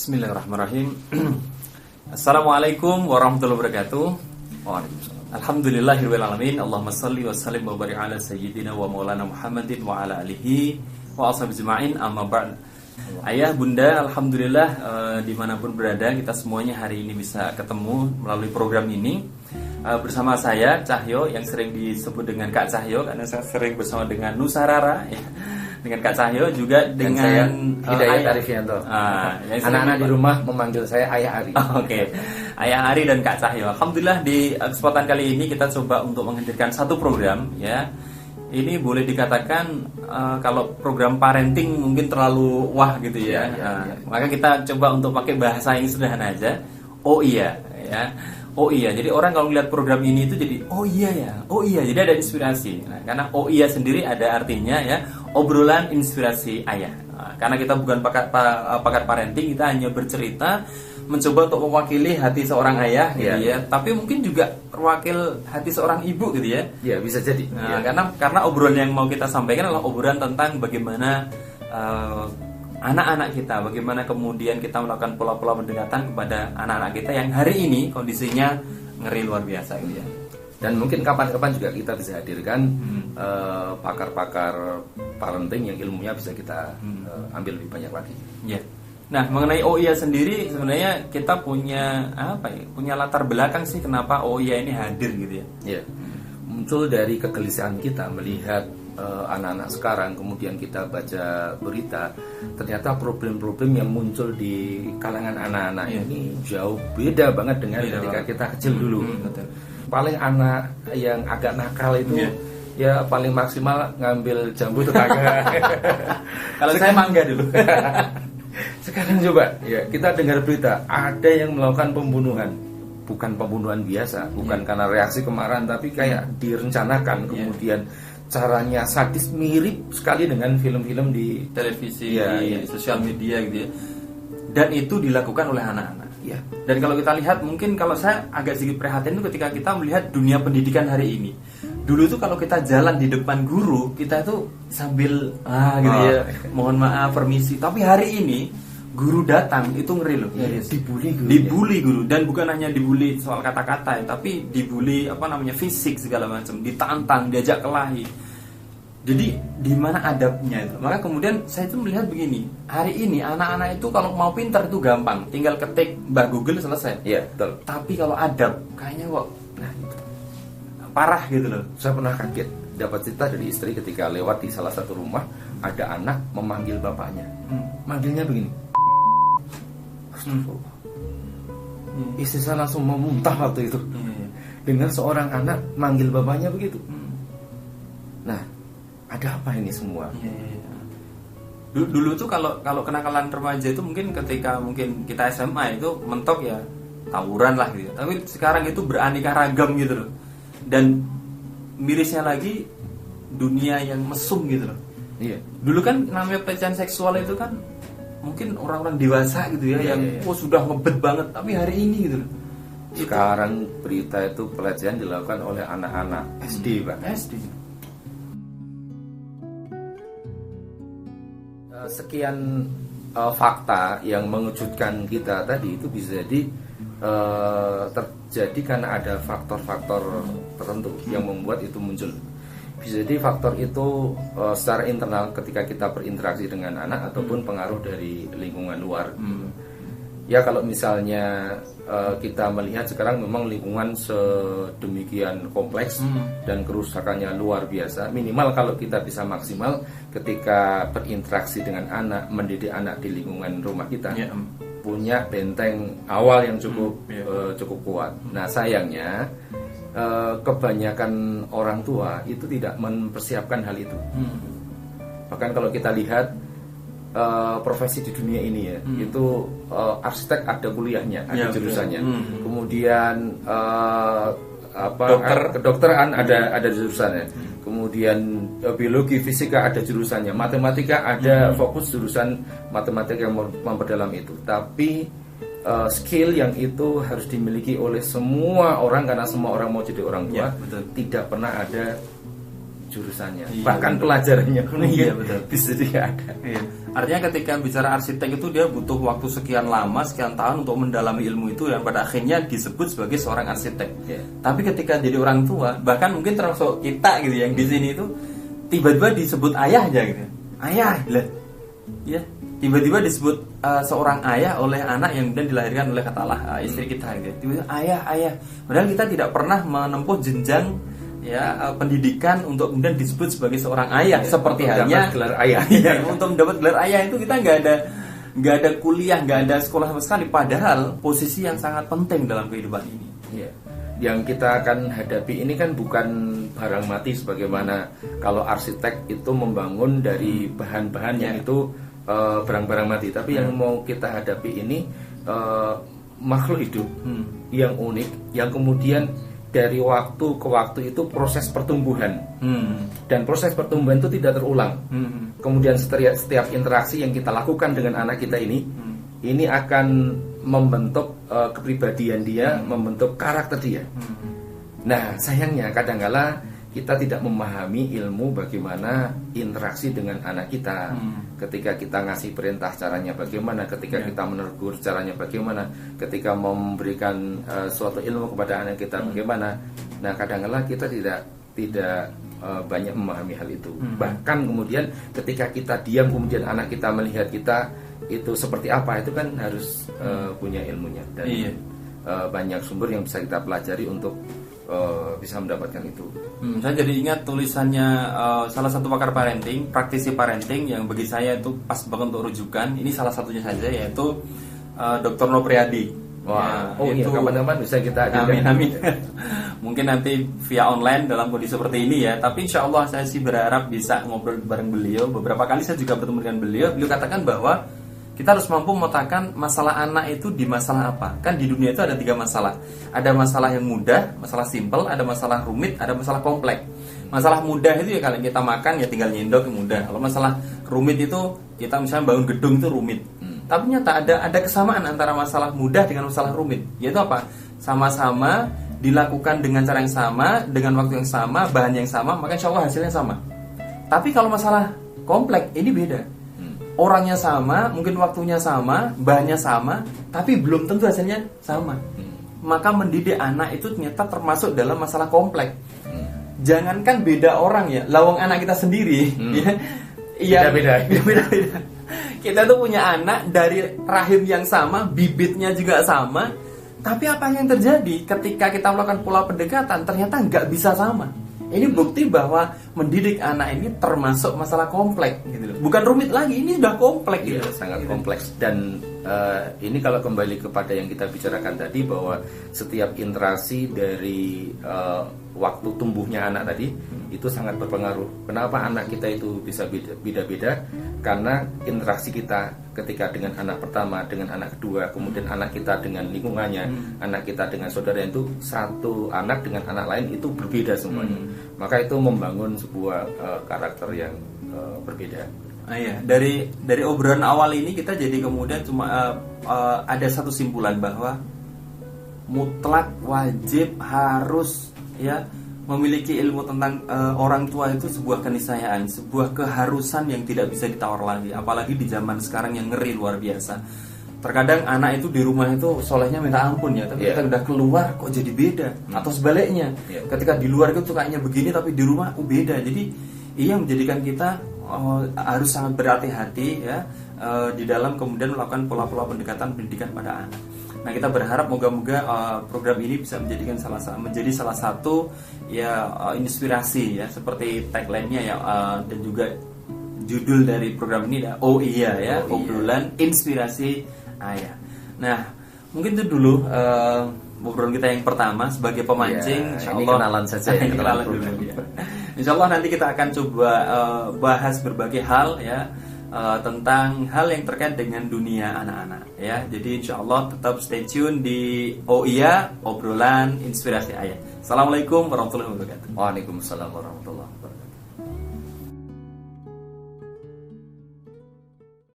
Bismillahirrahmanirrahim. Assalamualaikum warahmatullahi wabarakatuh. Waalaikumsalam. Alhamdulillahirabbil alamin. Allahumma shalli wa sallim wa barik ala sayyidina wa maulana Muhammadin wa ala alihi wa ashabihi ajma'in. Amma ba'd. Ayah, bunda, alhamdulillah dimanapun berada kita semuanya hari ini bisa ketemu melalui program ini bersama saya Cahyo yang sering disebut dengan Kak Cahyo karena saya sering bersama dengan Nusarara ya. Dengan Kak Cahyo juga dengan Hidayat Arifianto. Anak-anak di rumah memanggil saya Ayah Ari. Oke. Ayah Ari dan Kak Cahyo. Alhamdulillah di kesempatan kali ini kita coba untuk menghadirkan satu program ya. Ini boleh dikatakan kalau program parenting mungkin terlalu wah gitu ya. Maka kita coba untuk pakai bahasa yang sederhana aja. Oh iya ya. Oh iya, jadi orang kalau melihat program ini itu jadi oh iya ya, oh iya, jadi ada inspirasi. Nah, karena oh iya sendiri ada artinya ya obrolan inspirasi ayah. Nah, karena kita bukan pakar parenting, kita hanya bercerita, mencoba untuk mewakili hati seorang ayah, gitu ya. Tapi mungkin juga wakil hati seorang ibu, gitu ya. Ya bisa jadi. Nah, karena obrolan yang mau kita sampaikan adalah obrolan tentang bagaimana anak-anak kita, bagaimana kemudian kita melakukan pola-pola pendekatan kepada anak-anak kita yang hari ini kondisinya ngeri luar biasa gitu ya. Dan mungkin kapan-kapan juga kita bisa hadirkan pakar-pakar parenting yang ilmunya bisa kita ambil lebih banyak lagi. Ya. Nah, mengenai OIA sendiri sebenarnya kita punya apa ya? Punya latar belakang sih kenapa OIA ini hadir gitu ya. Iya. Muncul dari kegelisahan kita melihat anak-anak sekarang, kemudian kita baca berita, ternyata problem-problem yang muncul di kalangan anak-anak ini jauh beda banget dengan ketika kita kecil dulu. Paling anak yang agak nakal itu ya paling maksimal ngambil jambu tetangga. Kalau saya mangga dulu. Sekarang coba ya kita dengar berita ada yang melakukan pembunuhan, bukan pembunuhan biasa, bukan karena reaksi kemarahan, tapi kayak direncanakan, kemudian caranya sadis, mirip sekali dengan film-film di televisi, di sosial media gitu ya. Dan itu dilakukan oleh anak-anak. Ya. Dan kalau kita lihat, mungkin kalau saya agak sedikit prihatin itu ketika kita melihat dunia pendidikan hari ini. Dulu tuh kalau kita jalan di depan guru, kita tuh sambil gitu ya, mohon maaf, permisi. Tapi hari ini guru datang itu ngeri loh. Dibully guru, dan bukan hanya dibully soal kata-kata ya, tapi dibully fisik segala macam, ditantang, diajak kelahi. Jadi di mana adabnya itu? Maka kemudian saya itu melihat begini, hari ini anak-anak itu kalau mau pintar itu gampang, tinggal ketik Mbah Google selesai. Iya, betul. Tapi kalau adab kayaknya kok parah gitu loh. Saya pernah kaget dapat cerita dari istri ketika lewat di salah satu rumah, ada anak memanggil bapaknya. Manggilnya begini. Istri saya langsung mau muntah waktu itu. Dengar seorang anak manggil bapaknya begitu. Nah, ada apa ini semua? Dulu tuh kalau kenakalan remaja itu mungkin ketika mungkin kita SMA itu mentok ya tawuran lah gitu. Tapi sekarang itu beraneka ragam gitu loh. Dan mirisnya lagi dunia yang mesum gitu loh. Iya. Dulu kan namanya pelecehan seksual itu kan mungkin orang-orang dewasa gitu ya, yang sudah ngebet banget, tapi hari ini gitu loh. Sekarang berita itu pelecehan dilakukan oleh anak-anak SD, Pak. SD. Sekian fakta yang mengejutkan kita tadi itu bisa jadi terjadi karena ada faktor-faktor tertentu yang membuat itu muncul. Bisa jadi faktor itu secara internal ketika kita berinteraksi dengan anak ataupun pengaruh dari lingkungan luar. Ya kalau misalnya kita melihat sekarang memang lingkungan sedemikian kompleks dan kerusakannya luar biasa. Minimal kalau kita bisa maksimal ketika berinteraksi dengan anak, mendidik anak di lingkungan rumah kita, punya benteng awal yang cukup kuat. Nah sayangnya kebanyakan orang tua itu tidak mempersiapkan hal itu. Bahkan kalau kita lihat profesi di dunia ini ya, itu arsitek ada kuliahnya, ada jurusannya. Kemudian kedokteran ada jurusannya. Kemudian biologi, fisika ada jurusannya. Matematika ada fokus jurusan matematika yang memperdalam itu. Tapi skill yang itu harus dimiliki oleh semua orang karena semua orang mau jadi orang tua. Tidak pernah ada jurusannya, Iya, bahkan betul. pelajarannya pun Iya, mungkin betul. bisa tidak ada. Iya. Artinya ketika bicara arsitek itu dia butuh waktu sekian lama, sekian tahun untuk mendalami ilmu itu dan pada akhirnya disebut sebagai seorang arsitek. Iya. Tapi ketika jadi orang tua, bahkan mungkin termasuk kita gitu yang di sini itu tiba-tiba disebut ayah aja gitu. Ayah, lah. Ya, tiba-tiba disebut seorang ayah oleh anak yang kemudian dilahirkan oleh katalah istri kita gitu. Tiba-tiba ayah. Padahal kita tidak pernah menempuh jenjang pendidikan untuk kemudian disebut sebagai seorang ayah, seperti halnya gelar ayah. Iya, untuk mendapat gelar ayah itu kita nggak ada kuliah, nggak ada sekolah sama sekali, padahal posisi yang sangat penting dalam kehidupan ini. Iya. Yang kita akan hadapi ini kan bukan barang mati sebagaimana kalau arsitek itu membangun dari bahan-bahan yang itu barang-barang mati, tapi yang mau kita hadapi ini makhluk hidup yang unik, yang kemudian dari waktu ke waktu itu proses pertumbuhan, dan proses pertumbuhan itu tidak terulang. Kemudian setiap interaksi yang kita lakukan dengan anak kita ini akan membentuk kepribadian dia, membentuk karakter dia. Nah, sayangnya kadangkala kita tidak memahami ilmu bagaimana interaksi dengan anak kita. Ketika kita ngasih perintah caranya bagaimana, ketika kita menegur caranya bagaimana, ketika memberikan suatu ilmu kepada anak kita bagaimana. Nah, kadang-kala kita tidak banyak memahami hal itu. Bahkan kemudian ketika kita diam, kemudian anak kita melihat kita itu seperti apa, itu kan harus punya ilmunya dan banyak sumber yang bisa kita pelajari untuk bisa mendapatkan itu. Saya jadi ingat tulisannya salah satu pakar parenting, praktisi parenting yang bagi saya itu pas banget untuk rujukan. Ini salah satunya saja, yaitu Dr. Nopriadi. Wah, itu kapan-kapan bisa kita amin. Mungkin nanti via online dalam kondisi seperti ini ya. Tapi insya Allah saya sih berharap bisa ngobrol bareng beliau. Beberapa kali saya juga bertemu dengan beliau. Beliau katakan bahwa kita harus mampu memetakan masalah anak itu di masalah apa. Kan di dunia itu ada 3 masalah. Ada masalah yang mudah, masalah simple, ada masalah rumit, ada masalah kompleks. Masalah mudah itu ya kalau kita makan ya tinggal nyendok, mudah. Kalau masalah rumit itu kita misalnya bangun gedung itu rumit. Tapi nyata ada kesamaan antara masalah mudah dengan masalah rumit. Yaitu apa? Sama-sama dilakukan dengan cara yang sama, dengan waktu yang sama, bahan yang sama, maka insya Allah hasilnya sama. Tapi kalau masalah kompleks ini beda. Orangnya sama, mungkin waktunya sama, bahannya sama, tapi belum tentu hasilnya sama. Maka mendidik anak itu ternyata termasuk dalam masalah kompleks. Jangankan beda orang ya, lawang anak kita sendiri, beda. Kita tuh punya anak dari rahim yang sama, bibitnya juga sama, tapi apa yang terjadi ketika kita melakukan pola pendekatan ternyata nggak bisa sama. Ini bukti bahwa mendidik anak ini termasuk masalah kompleks gitu loh. Bukan rumit lagi, ini sudah kompleks gitu. Sangat kompleks. Dan ini kalau kembali kepada yang kita bicarakan tadi, bahwa setiap interaksi dari waktu tumbuhnya anak tadi itu sangat berpengaruh. Kenapa anak kita itu bisa beda-beda? Karena interaksi kita ketika dengan anak pertama, dengan anak kedua, kemudian anak kita dengan lingkungannya, anak kita dengan saudara, itu satu anak dengan anak lain itu berbeda semuanya. Maka itu membangun sebuah karakter yang berbeda. Iya, dari obrolan awal ini kita jadi kemudian cuma ada satu simpulan bahwa mutlak wajib harus memiliki ilmu tentang orang tua itu sebuah keniscayaan, sebuah keharusan yang tidak bisa ditawar lagi. Apalagi di zaman sekarang yang ngeri luar biasa. Terkadang anak itu di rumah itu solehnya minta ampun ya, tapi kita udah keluar kok jadi beda. Atau sebaliknya, ketika di luar itu kayaknya begini tapi di rumah beda. Jadi yang menjadikan kita harus sangat berhati-hati di dalam kemudian melakukan pola-pola pendekatan pendidikan pada anak. Nah, kita berharap moga-moga program ini bisa menjadi salah satu inspirasi seperti tagline-nya dan juga judul dari program ini obrolan inspirasi ayah. Nah, mungkin itu dulu obrolan kita yang pertama sebagai pemancing. Ini kenalan saja ya, kenalan dulu ya. Insyaallah nanti kita akan coba bahas berbagai hal tentang hal yang terkait dengan dunia anak-anak ya. Jadi insyaallah tetap stay tune di obrolan inspirasi ayah. Assalamualaikum warahmatullahi wabarakatuh. Waalaikumsalam warahmatullahi wabarakatuh.